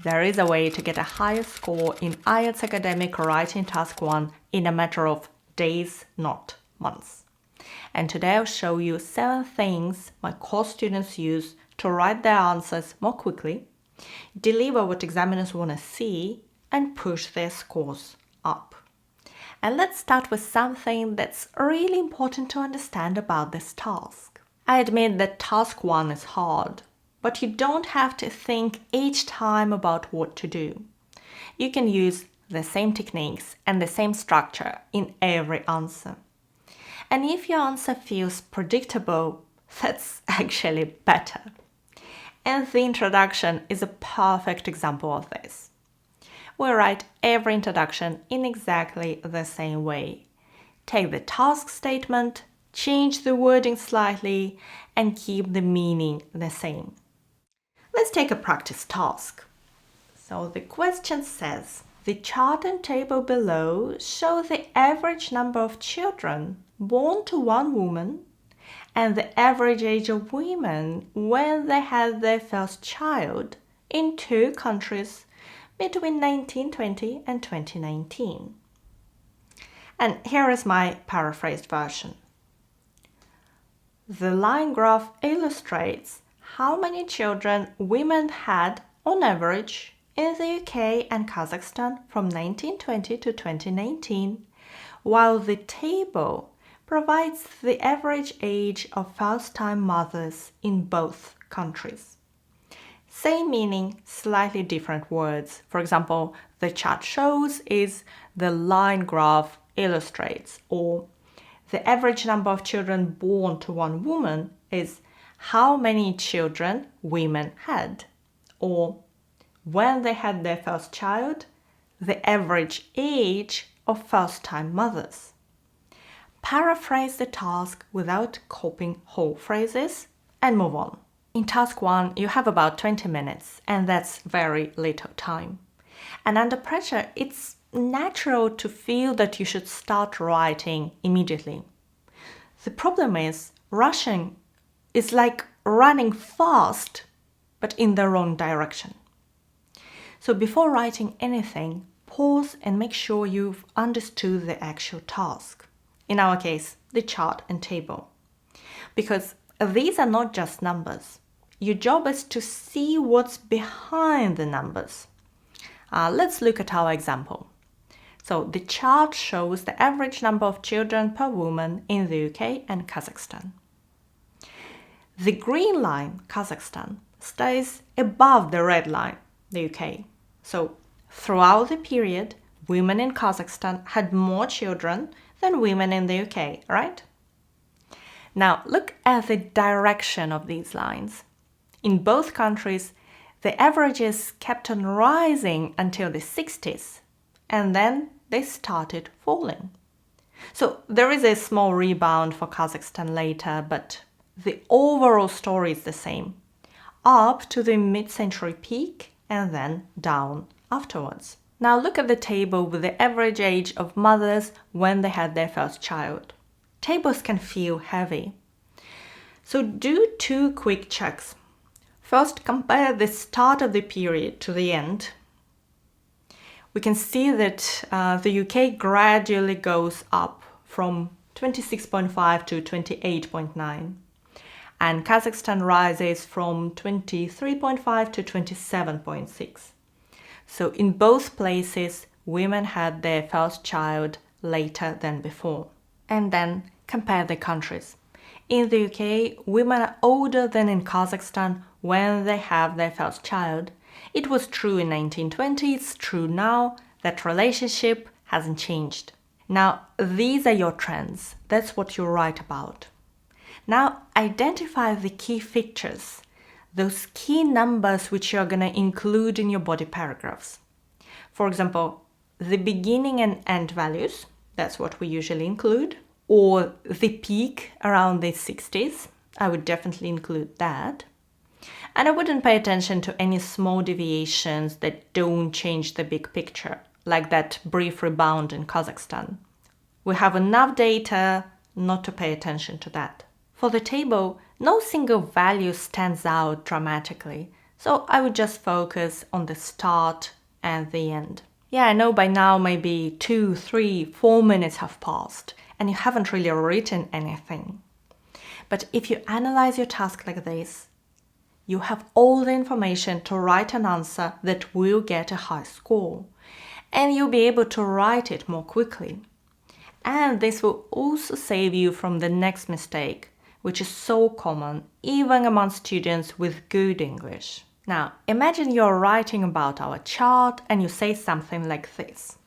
There is a way to get a higher score in IELTS Academic Writing Task 1 in a matter of days, not months. And today I'll show you 7 things my course students use to write their answers more quickly, deliver what examiners want to see, and push their scores up. And let's start with something that's really important to understand about this task. I admit that task 1 is hard, but you don't have to think each time about what to do. You can use the same techniques and the same structure in every answer. And if your answer feels predictable, that's actually better. And the introduction is a perfect example of this. We write every introduction in exactly the same way. Take the task statement, change the wording slightly, and keep the meaning the same. Let's take a practice task. So the question says, the chart and table below show the average number of children born to one woman and the average age of women when they had their first child in 2 countries between 1920 and 2019. And here is my paraphrased version. The line graph illustrates how many children women had on average in the UK and Kazakhstan from 1920 to 2019, while the table provides the average age of first-time mothers in both countries. Same meaning, slightly different words. For example, the chart shows is the line graph illustrates, or the average number of children born to one woman is how many children women had, or when they had their first child, the average age of first-time mothers. Paraphrase the task without copying whole phrases and move on. In task 1, you have about 20 minutes, and that's very little time. And under pressure, it's natural to feel that you should start writing immediately. The problem is, rushing is like running fast, but in the wrong direction. So before writing anything, pause and make sure you've understood the actual task. In our case, the chart and table. Because these are not just numbers. Your job is to see what's behind the numbers. Let's look at our example. So the chart shows the average number of children per woman in the UK and Kazakhstan. The green line, Kazakhstan, stays above the red line, the UK. So throughout the period, women in Kazakhstan had more children than women in the UK, right? Now look at the direction of these lines. In both countries, the averages kept on rising until the 60s, and then they started falling. So there is a small rebound for Kazakhstan later, but the overall story is the same. Up to the mid-century peak and then down afterwards. Now look at the table with the average age of mothers when they had their first child. Tables can feel heavy. So do 2 quick checks. First, compare the start of the period to the end. We can see that the UK gradually goes up from 26.5 to 28.9. And Kazakhstan rises from 23.5 to 27.6. So in both places, women had their first child later than before. And then compare the countries. In the UK, women are older than in Kazakhstan when they have their first child. It was true in 1920, it's true now. That relationship hasn't changed. Now, these are your trends. That's what you write about. Now, identify the key features, those key numbers which you're going to include in your body paragraphs. For example, the beginning and end values, that's what we usually include, or the peak around the 60s, I would definitely include that. And I wouldn't pay attention to any small deviations that don't change the big picture, like that brief rebound in Kazakhstan. We have enough data not to pay attention to that. For the table, no single value stands out dramatically, So I would just focus on the start and the end. Yeah, I know by now maybe 2, 3, 4 minutes have passed and you haven't really written anything. But if you analyze your task like this, you have all the information to write an answer that will get a high score. And you'll be able to write it more quickly. And this will also save you from the next mistake, which is so common, even among students with good English. Now, imagine you're writing about our chart and you say something like this.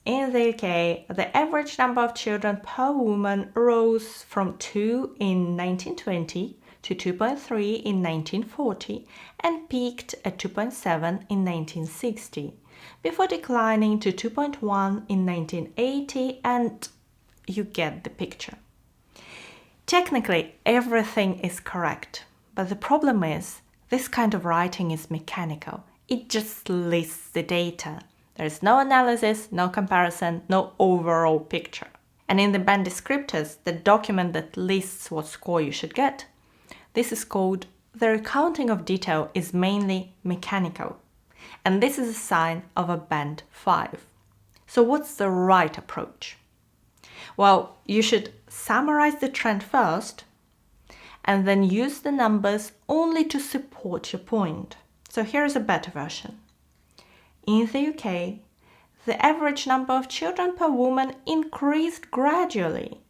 In the UK, the average number of children per woman rose from 2 in 1920 to 2.3 in 1940 and peaked at 2.7 in 1960, before declining to 2.1 in 1980, and you get the picture. Technically, everything is correct, but the problem is this kind of writing is mechanical. It just lists the data. There is no analysis, no comparison, no overall picture. And in the band descriptors, the document that lists what score you should get, this is called the recounting of detail is mainly mechanical. And this is a sign of a band 5. So what's the right approach? Well, you should summarize the trend first and then use the numbers only to support your point. So here's a better version. In the UK, the average number of children per woman increased gradually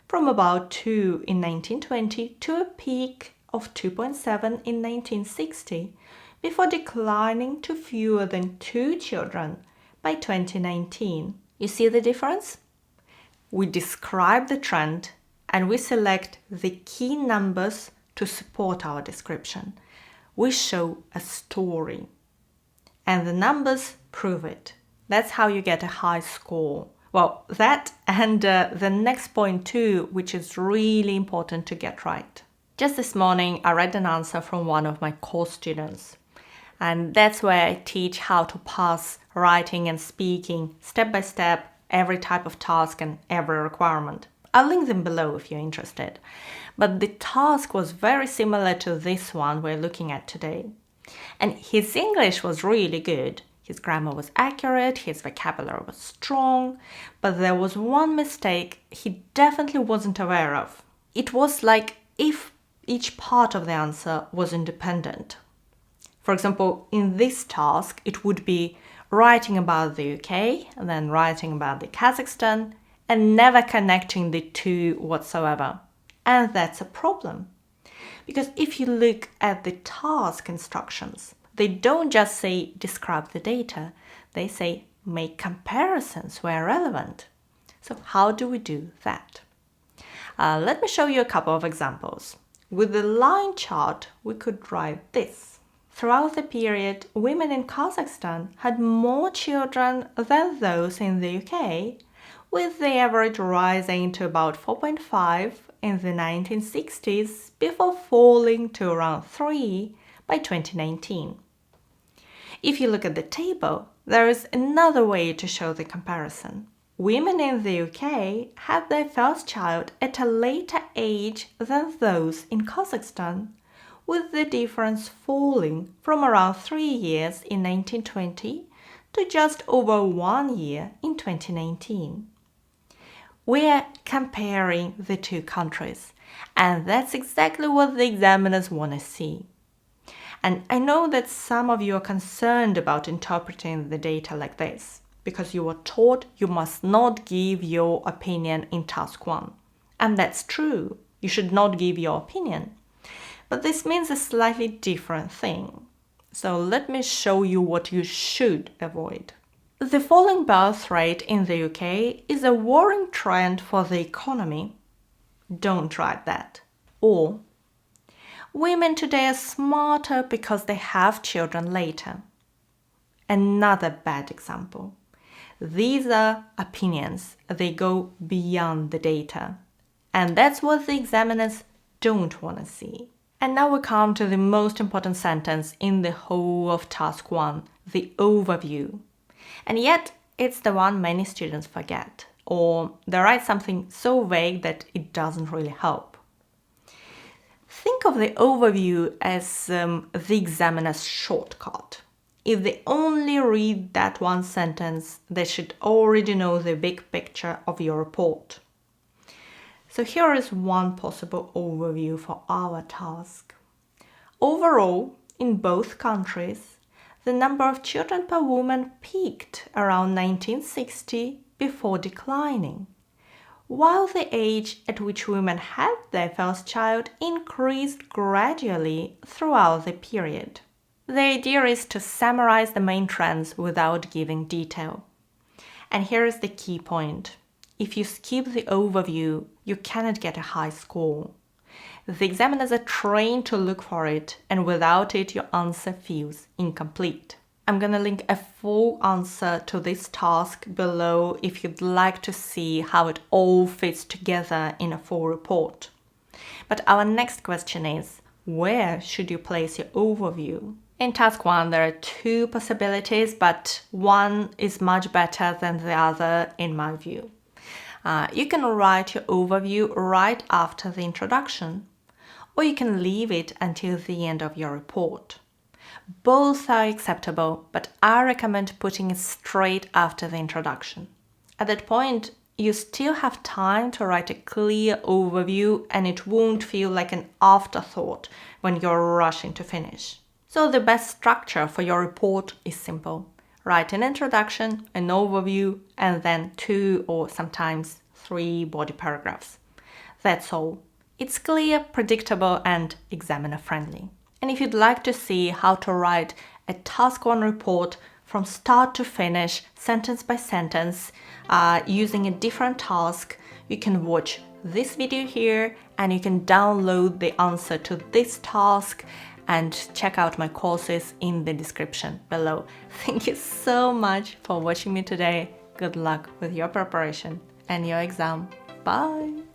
from about 2 in 1920 to a peak of 2.7 in 1960, before declining to fewer than 2 children by 2019. You see the difference? We describe the trend and we select the key numbers to support our description. We show a story. And the numbers prove it. That's how you get a high score. Well, that and the next point too, which is really important to get right. Just this morning, I read an answer from one of my course students. And that's where I teach how to pass writing and speaking step by step, every type of task and every requirement. I'll link them below if you're interested. But the task was very similar to this one we're looking at today. And his English was really good. His grammar was accurate, his vocabulary was strong, but there was one mistake he definitely wasn't aware of. It was like if each part of the answer was independent. For example, in this task, it would be writing about the UK and then writing about the Kazakhstan and never connecting the two whatsoever. And that's a problem. Because if you look at the task instructions, they don't just say describe the data, they say make comparisons where relevant. So how do we do that? Let me show you a couple of examples. With the line chart, we could write this. Throughout the period, women in Kazakhstan had more children than those in the UK, with the average rising to about 4.5 in the 1960s before falling to around 3 by 2019. If you look at the table, there is another way to show the comparison. Women in the UK had their first child at a later age than those in Kazakhstan, with the difference falling from around 3 years in 1920 to just over 1 year in 2019. We're comparing the two countries, and that's exactly what the examiners want to see. And I know that some of you are concerned about interpreting the data like this, because you were taught you must not give your opinion in task 1. And that's true, you should not give your opinion. But this means a slightly different thing. So let me show you what you should avoid. The falling birth rate in the UK is a worrying trend for the economy. Don't write that. Or, women today are smarter because they have children later. Another bad example. These are opinions. They go beyond the data. And that's what the examiners don't want to see. And now we come to the most important sentence in the whole of task 1, the overview. And yet, it's the one many students forget, or they write something so vague that it doesn't really help. Think of the overview as the examiner's shortcut. If they only read that one sentence, they should already know the big picture of your report. So here is one possible overview for our task. Overall, in both countries, the number of children per woman peaked around 1960 before declining, while the age at which women had their first child increased gradually throughout the period. The idea is to summarize the main trends without giving detail. And here is the key point. If you skip the overview, you cannot get a high score. The examiners are trained to look for it, and without it, your answer feels incomplete. I'm going to link a full answer to this task below if you'd like to see how it all fits together in a full report. But our next question is, where should you place your overview? In task 1, there are 2 possibilities, but one is much better than the other in my view. You can write your overview right after the introduction, or you can leave it until the end of your report. Both are acceptable, but I recommend putting it straight after the introduction. At that point, you still have time to write a clear overview, and it won't feel like an afterthought when you're rushing to finish. So the best structure for your report is simple. Write an introduction, an overview, and then 2 or sometimes 3 body paragraphs. That's all. It's clear, predictable, and examiner-friendly. And if you'd like to see how to write a Task 1 report from start to finish, sentence by sentence, using a different task, you can watch this video here, and you can download the answer to this task and check out my courses in the description below. Thank you so much for watching me today. Good luck with your preparation and your exam. Bye!